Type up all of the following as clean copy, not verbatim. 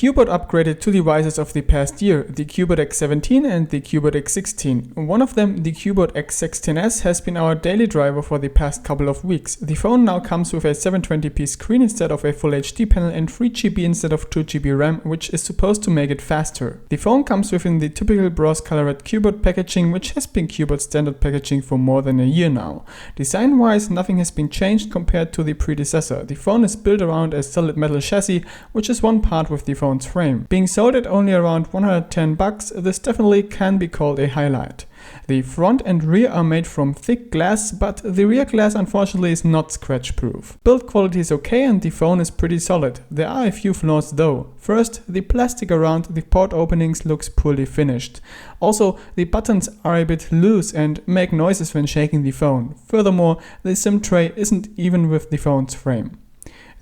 Cubot upgraded two devices of the past year, the Cubot X17 and the Cubot X16. One of them, the Cubot X16S, has been our daily driver for the past couple of weeks. The phone now comes with a 720p screen instead of a Full HD panel and 3GB instead of 2GB RAM, which is supposed to make it faster. The phone comes within the typical bronze-colored Cubot packaging, which has been Cubot's standard packaging for more than a year now. Design-wise, nothing has been changed compared to the predecessor. The phone is built around a solid metal chassis, which is one part with the phone's frame. Being sold at only around $110, this definitely can be called a highlight. The front and rear are made from thick glass, but the rear glass unfortunately is not scratch proof. Build quality is okay and the phone is pretty solid. There are a few flaws though. First, the plastic around the port openings looks poorly finished. Also, the buttons are a bit loose and make noises when shaking the phone. Furthermore, the SIM tray isn't even with the phone's frame.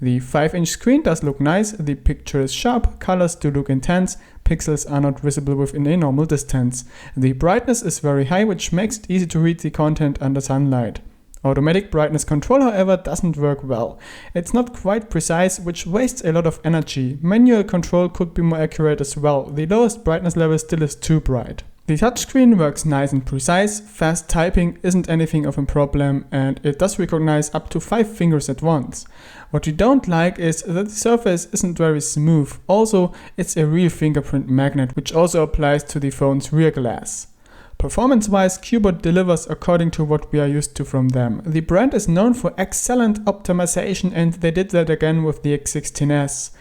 The 5-inch screen does look nice, the picture is sharp, colors do look intense, pixels are not visible within a normal distance. The brightness is very high, which makes it easy to read the content under sunlight. Automatic brightness control, however, doesn't work well. It's not quite precise, which wastes a lot of energy. Manual control could be more accurate as well. The lowest brightness level still is too bright. The touchscreen works nice and precise, fast typing isn't anything of a problem, and it does recognize up to 5 fingers at once. What we don't like is that the surface isn't very smooth. Also, it's a real fingerprint magnet, which also applies to the phone's rear glass. Performance-wise, Cubot delivers according to what we are used to from them. The brand is known for excellent optimization, and they did that again with the X16S.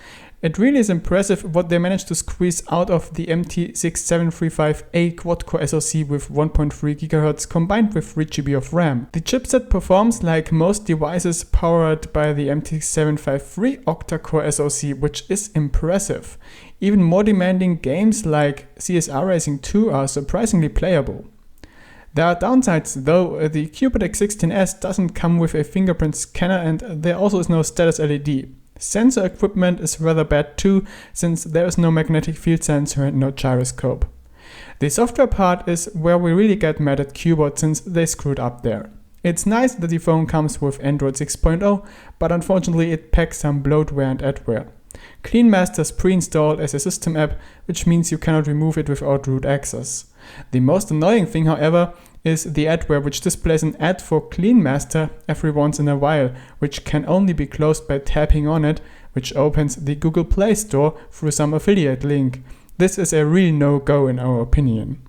It really is impressive what they managed to squeeze out of the MT6735A quad-core SoC with 1.3 GHz combined with 3GB of RAM. The chipset performs like most devices powered by the MT753 octa-core SoC, which is impressive. Even more demanding games like CSR Racing 2 are surprisingly playable. There are downsides though. The Cubot X16S doesn't come with a fingerprint scanner and there also is no status LED. Sensor equipment is rather bad too, since there is no magnetic field sensor and no gyroscope. The software part is where we really get mad at Cubot since they screwed up there. It's nice that the phone comes with Android 6.0, but unfortunately it packs some bloatware and adware. Clean Master is pre-installed as a system app, which means you cannot remove it without root access. The most annoying thing, however, is the adware, which displays an ad for Clean Master every once in a while, which can only be closed by tapping on it, which opens the Google Play Store through some affiliate link. This is a real no-go in our opinion.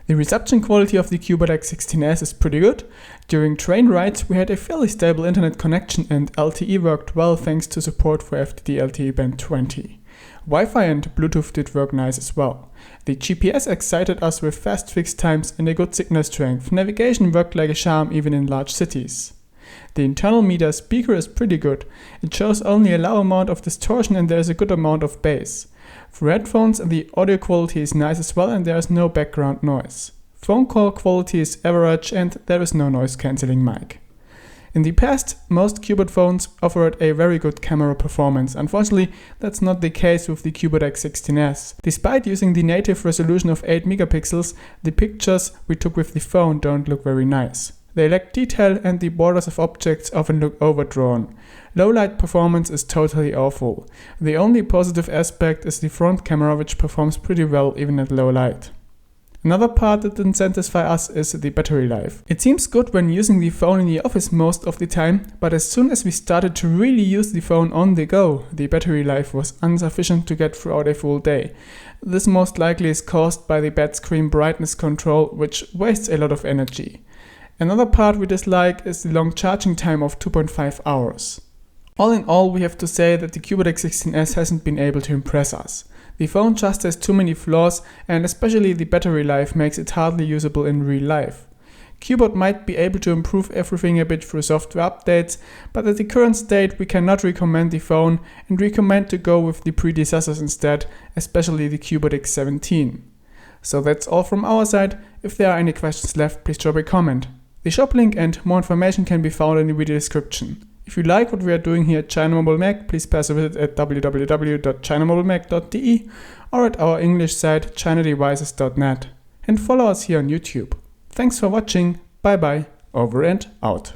The reception quality of the Cubot X16S is pretty good. During train rides we had a fairly stable internet connection and LTE worked well thanks to support for FDD-LTE band 20. Wi-Fi and Bluetooth did work nice as well. The GPS excited us with fast fix times and a good signal strength. Navigation worked like a charm even in large cities. The internal meter speaker is pretty good. It shows only a low amount of distortion and there is a good amount of bass. For headphones, the audio quality is nice as well and there is no background noise. Phone call quality is average and there is no noise cancelling mic. In the past, most Cubot phones offered a very good camera performance. Unfortunately, that's not the case with the Cubot X16S. Despite using the native resolution of 8 megapixels, the pictures we took with the phone don't look very nice. They lack detail and the borders of objects often look overdrawn. Low light performance is totally awful. The only positive aspect is the front camera, which performs pretty well even at low light. Another part that didn't satisfy us is the battery life. It seems good when using the phone in the office most of the time, but as soon as we started to really use the phone on the go, the battery life was insufficient to get throughout a full day. This most likely is caused by the bad screen brightness control, which wastes a lot of energy. Another part we dislike is the long charging time of 2.5 hours. All in all, we have to say that the Cubot X16S hasn't been able to impress us. The phone just has too many flaws and especially the battery life makes it hardly usable in real life. Cubot might be able to improve everything a bit through software updates, but at the current state we cannot recommend the phone and recommend to go with the predecessors instead, especially the Cubot X17. So that's all from our side. If there are any questions left, please drop a comment. The shop link and more information can be found in the video description. If you like what we are doing here at China Mobile Mac, please pass a visit at www.chinamobilemac.de or at our English site chinadevices.net and follow us here on YouTube. Thanks for watching, bye bye, over and out.